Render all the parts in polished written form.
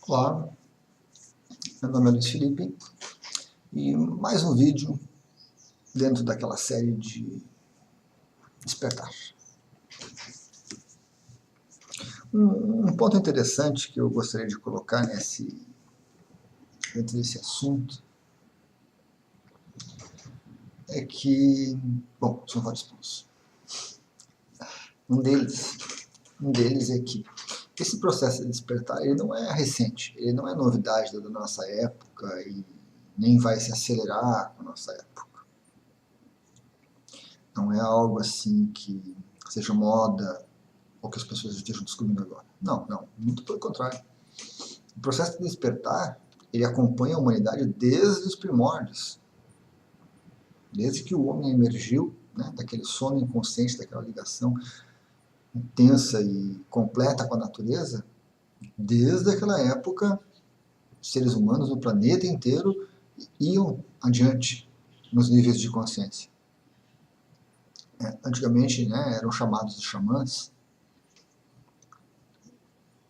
Olá, meu nome é Luiz Felipe e mais um vídeo dentro daquela série de Despertar. Um ponto interessante que eu gostaria de colocar dentro desse assunto é que, bom, são vários pontos. Um deles é que esse processo de despertar ele não é recente, ele não é novidade da nossa época e nem vai se acelerar com a nossa época. Não é algo assim que seja moda ou que as pessoas estejam descobrindo agora. Não, muito pelo contrário. O processo de despertar, ele acompanha a humanidade desde os primórdios. Desde que o homem emergiu, né, daquele sono inconsciente, daquela ligação intensa e completa com a natureza, desde aquela época, seres humanos no planeta inteiro iam adiante nos níveis de consciência. Antigamente, né, eram chamados de xamãs,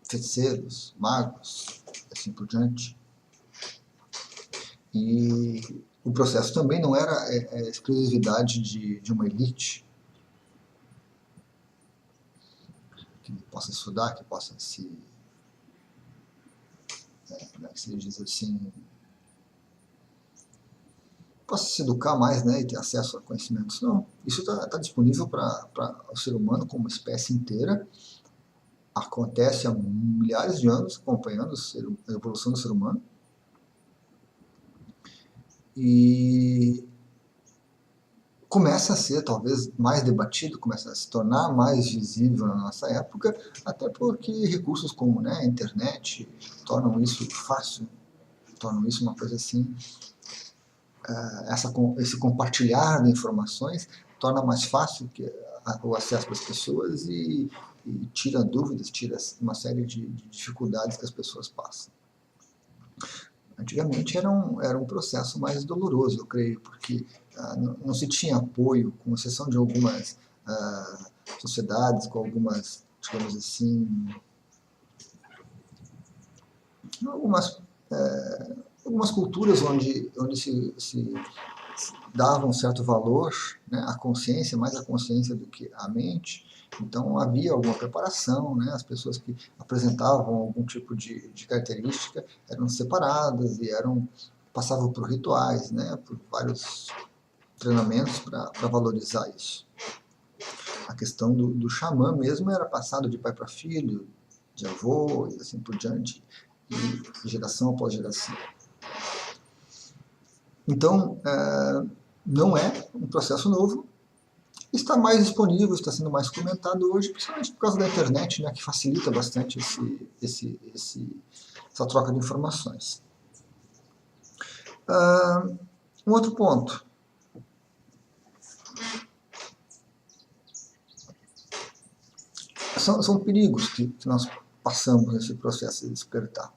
feiticeiros, magos, assim por diante. E o processo também não era a exclusividade de uma elite que possa estudar, que possa como é que se diz assim, possa se educar mais, né, e ter acesso a conhecimentos. Não, isso está disponível para o ser humano como espécie inteira. Acontece há milhares de anos, acompanhando a evolução do ser humano. E começa a ser talvez mais debatido, começa a se tornar mais visível na nossa época, até porque recursos como, né, a internet tornam isso fácil, tornam isso uma coisa assim, esse compartilhar de informações torna mais fácil o acesso das pessoas e tira dúvidas, tira uma série de dificuldades que as pessoas passam. Antigamente era um processo mais doloroso, eu creio, porque não se tinha apoio, com exceção de algumas sociedades, com algumas, digamos assim, algumas culturas onde se dava um certo valor, né, à consciência, mais à consciência do que à mente. Então havia alguma preparação, né, as pessoas que apresentavam algum tipo de característica eram separadas e passavam por rituais, né, por vários treinamentos para valorizar isso. A questão do xamã mesmo era passado de pai para filho, de avô e assim por diante, e geração após geração. Então, não é um processo novo, está mais disponível, está sendo mais comentado hoje, principalmente por causa da internet, né, que facilita bastante essa troca de informações. Um outro ponto. São perigos que nós passamos nesse processo de despertar.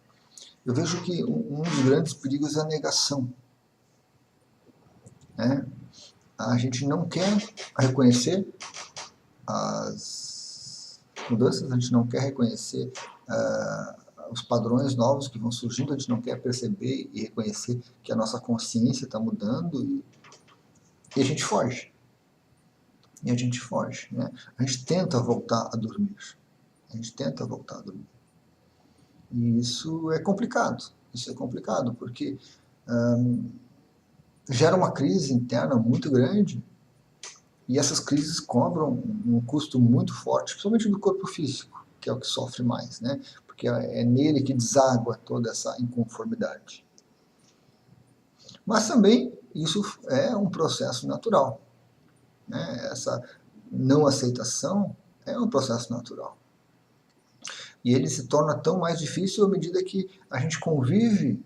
Eu vejo que um dos grandes perigos é a negação. Né? A gente não quer reconhecer as mudanças, a gente não quer reconhecer os padrões novos que vão surgindo, a gente não quer perceber e reconhecer que a nossa consciência está mudando e a gente foge. E a gente foge. Né? A gente tenta voltar a dormir. A gente tenta voltar a dormir. E isso é complicado. Isso é complicado, porque gera uma crise interna muito grande e essas crises cobram um custo muito forte, principalmente do corpo físico, que é o que sofre mais, né? Porque é nele que deságua toda essa inconformidade. Mas também isso é um processo natural. Né? Essa não aceitação é um processo natural. E ele se torna tão mais difícil à medida que a gente convive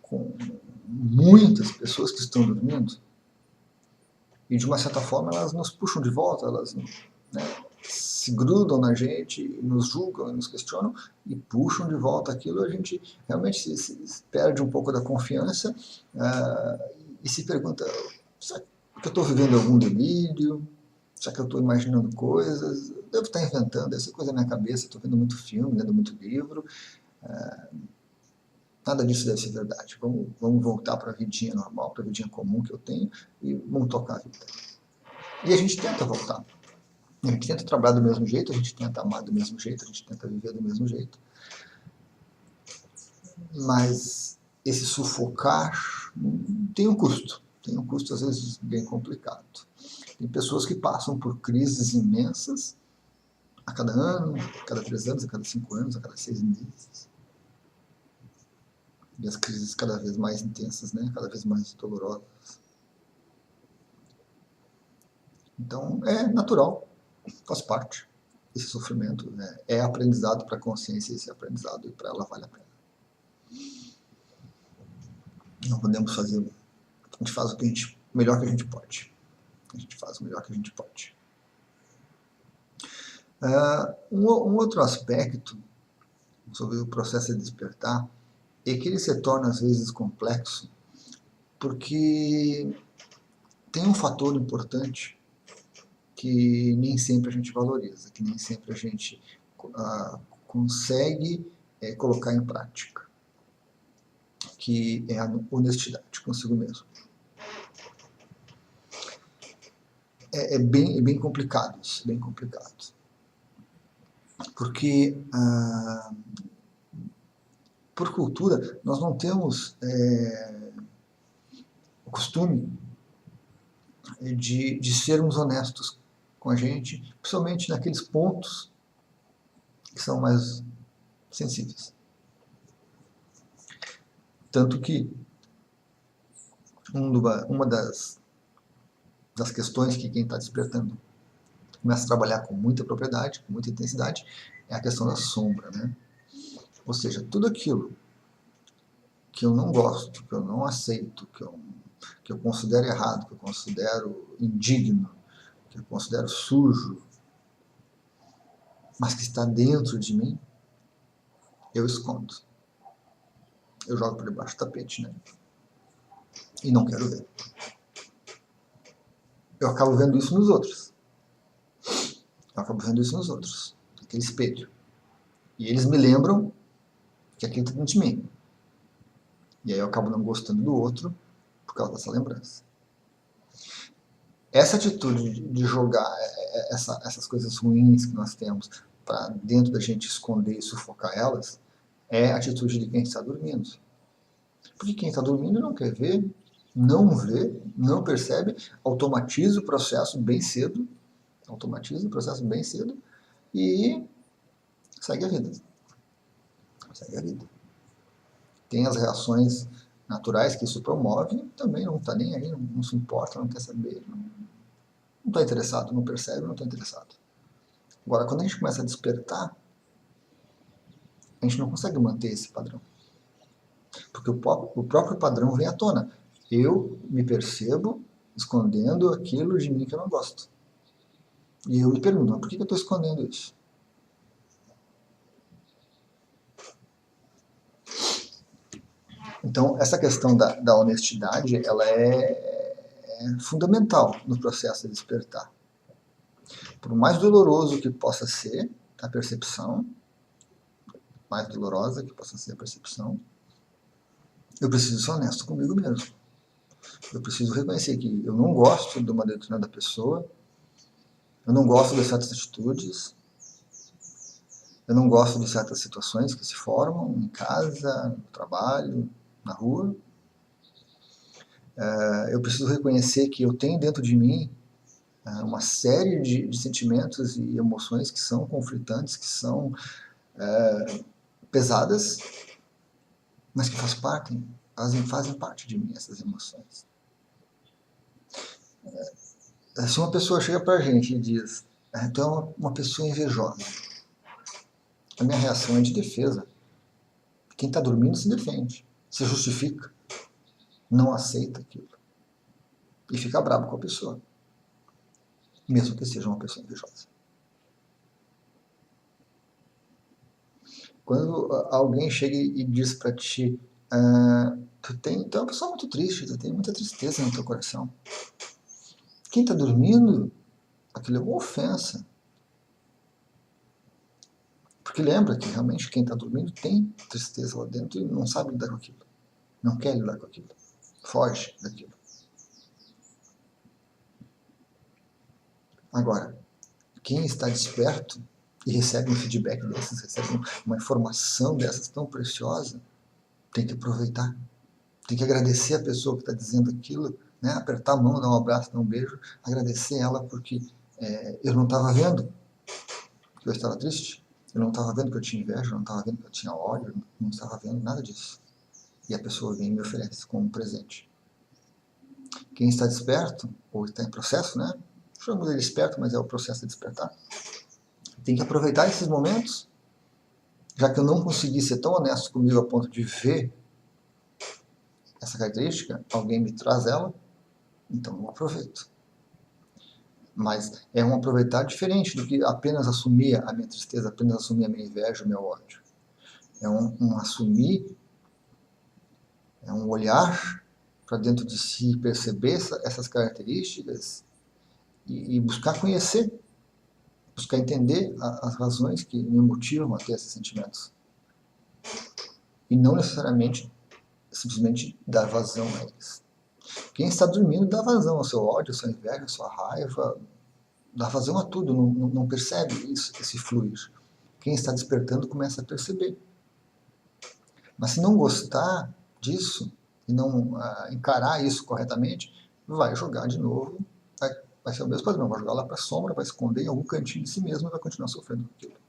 com muitas pessoas que estão dormindo e de uma certa forma elas nos puxam de volta, elas, né, se grudam na gente, nos julgam, nos questionam e puxam de volta aquilo, a gente realmente se perde um pouco da confiança e se pergunta, será que eu estou vivendo algum delírio? Será que eu estou imaginando coisas? Devo estar inventando, essa coisa na minha cabeça, estou vendo muito filme, lendo muito livro, Nada disso deve ser verdade. Vamos voltar para a vidinha normal, para a vidinha comum que eu tenho, e vamos tocar a vida. E a gente tenta voltar. A gente tenta trabalhar do mesmo jeito, a gente tenta amar do mesmo jeito, a gente tenta viver do mesmo jeito. Mas esse sufocar tem um custo às vezes bem complicado. Tem pessoas que passam por crises imensas a cada ano, a cada 3 anos, a cada 5 anos, a cada 6 meses. E as crises cada vez mais intensas, né? Cada vez mais dolorosas. Então, é natural, faz parte. Esse sofrimento, né? É aprendizado para a consciência, esse aprendizado, e para ela vale a pena. Não podemos fazer... A gente faz o que melhor que a gente pode. A gente faz o melhor que a gente pode. Um outro aspecto sobre o processo de despertar é que ele se torna às vezes complexo porque tem um fator importante que nem sempre a gente valoriza, que nem sempre a gente consegue colocar em prática, que é a honestidade consigo mesmo. É bem complicado isso, bem complicado. Porque, por cultura, nós não temos o costume de sermos honestos com a gente, principalmente naqueles pontos que são mais sensíveis. Tanto que uma das questões que quem está despertando começa a trabalhar com muita propriedade, com muita intensidade, é a questão da sombra, né? Ou seja, tudo aquilo que eu não gosto, que eu não aceito, que eu considero errado, que eu considero indigno, que eu considero sujo, mas que está dentro de mim, eu escondo. Eu jogo por debaixo do tapete, né? E não quero ver. Eu acabo vendo isso nos outros. Aquele espelho. E eles me lembram que aquilo está dentro de mim. E aí eu acabo não gostando do outro por causa dessa lembrança. Essa atitude de jogar essas coisas ruins que nós temos para dentro da gente esconder e sufocar elas, é a atitude de quem está dormindo. Porque quem está dormindo não quer ver, não vê, não percebe, automatiza o processo bem cedo, e segue a vida. Tem as reações naturais que isso promove, também não está nem aí, não se importa, não quer saber, não está interessado, não percebe, não está interessado. Agora, quando a gente começa a despertar, a gente não consegue manter esse padrão. Porque o próprio padrão vem à tona. Eu me percebo escondendo aquilo de mim que eu não gosto. E eu me pergunto, por que eu estou escondendo isso? Então, essa questão da honestidade, ela é fundamental no processo de despertar. Por mais doloroso que possa ser a percepção, mais dolorosa que possa ser a percepção, eu preciso ser honesto comigo mesmo. Eu preciso reconhecer que eu não gosto de uma determinada pessoa, eu não gosto de certas atitudes, eu não gosto de certas situações que se formam em casa, no trabalho, na rua. Eu preciso reconhecer que eu tenho dentro de mim uma série de sentimentos e emoções que são conflitantes, que são pesadas, mas que fazem parte de mim, essas emoções. Se uma pessoa chega para a gente e diz, tu é uma pessoa invejosa, a minha reação é de defesa. Quem está dormindo se defende, se justifica, não aceita aquilo e fica bravo com a pessoa, mesmo que seja uma pessoa invejosa. Quando alguém chega e diz para ti, tu é uma pessoa muito triste, tu tem muita tristeza no teu coração. Quem está dormindo, aquilo é uma ofensa. Porque lembra que realmente quem está dormindo tem tristeza lá dentro e não sabe lidar com aquilo. Não quer lidar com aquilo. Foge daquilo. Agora, quem está desperto e recebe um feedback desses, recebe uma informação dessas tão preciosa, tem que aproveitar. Tem que agradecer a pessoa que está dizendo aquilo, né? Apertar a mão, dar um abraço, dar um beijo, agradecer ela porque eu não estava vendo que eu estava triste, eu não estava vendo que eu tinha inveja, eu não estava vendo que eu tinha ódio, eu não estava vendo nada disso. E a pessoa vem e me oferece como um presente. Quem está desperto, ou está em processo, né? Chamamos ele desperto, mas é o processo de despertar. Tem que aproveitar esses momentos, já que eu não consegui ser tão honesto comigo a ponto de ver essa característica, alguém me traz ela, então eu aproveito. Mas é um aproveitar diferente do que apenas assumir a minha tristeza, apenas assumir a minha inveja, o meu ódio. É um assumir, é um olhar para dentro de si, perceber essas características e buscar conhecer, buscar entender as razões que me motivam a ter esses sentimentos. E não necessariamente simplesmente dar vazão a eles. Quem está dormindo dá vazão ao seu ódio, à sua inveja, à sua raiva, dá vazão a tudo, não percebe isso, esse fluir. Quem está despertando começa a perceber. Mas se não gostar disso e não encarar isso corretamente, vai jogar de novo, vai ser o mesmo padrão, vai jogar lá para a sombra, vai esconder em algum cantinho de si mesmo e vai continuar sofrendo com aquilo.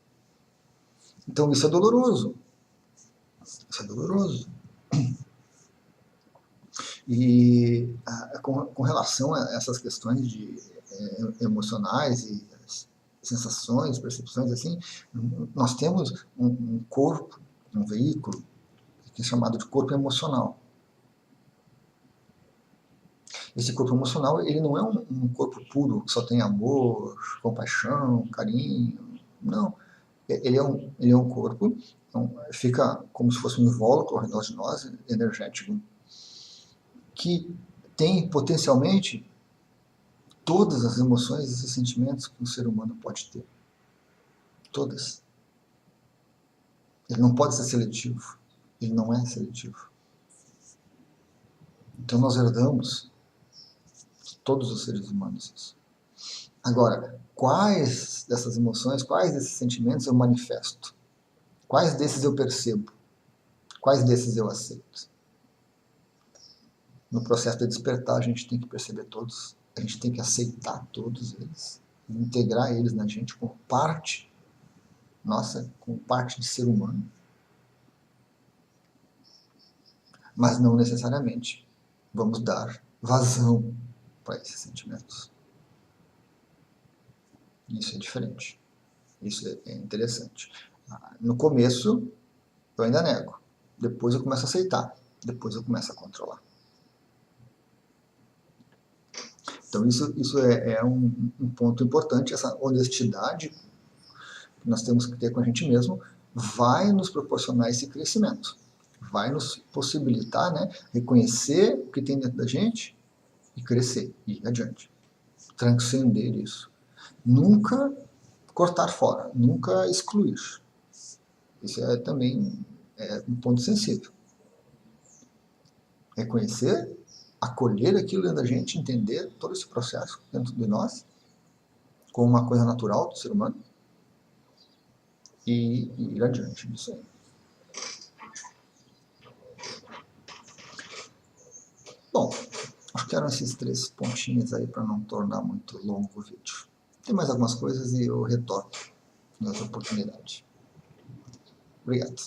Então isso é doloroso. Isso é doloroso. E com relação a essas questões de emocionais e sensações, percepções, assim, nós temos um corpo, um veículo, que é chamado de corpo emocional. Esse corpo emocional, ele não é um corpo puro, que só tem amor, compaixão, carinho, não. Ele é um corpo, então, fica como se fosse um invólucro ao redor de nós, energético, que tem potencialmente todas as emoções e esses sentimentos que um ser humano pode ter. Todas. Ele não pode ser seletivo. Ele não é seletivo. Então nós herdamos todos os seres humanos isso. Agora, quais dessas emoções, quais desses sentimentos eu manifesto? Quais desses eu percebo? Quais desses eu aceito? No processo de despertar, a gente tem que perceber todos, a gente tem que aceitar todos eles, integrar eles na gente como parte nossa, como parte de ser humano. Mas não necessariamente vamos dar vazão para esses sentimentos. Isso é diferente. Isso é interessante. No começo, eu ainda nego. Depois eu começo a aceitar. Depois eu começo a controlar. Então isso é um ponto importante. Essa honestidade que nós temos que ter com a gente mesmo vai nos proporcionar esse crescimento. Vai nos possibilitar, né, reconhecer o que tem dentro da gente e crescer, e ir adiante. Transcender isso. Nunca cortar fora, nunca excluir. Isso é também um ponto sensível. Reconhecer, acolher aquilo dentro da gente, entender todo esse processo dentro de nós, como uma coisa natural do ser humano, e ir adiante disso aí. Bom, acho que eram esses 3 pontinhos aí para não tornar muito longo o vídeo. Tem mais algumas coisas e eu retorno em outra oportunidade. Obrigado.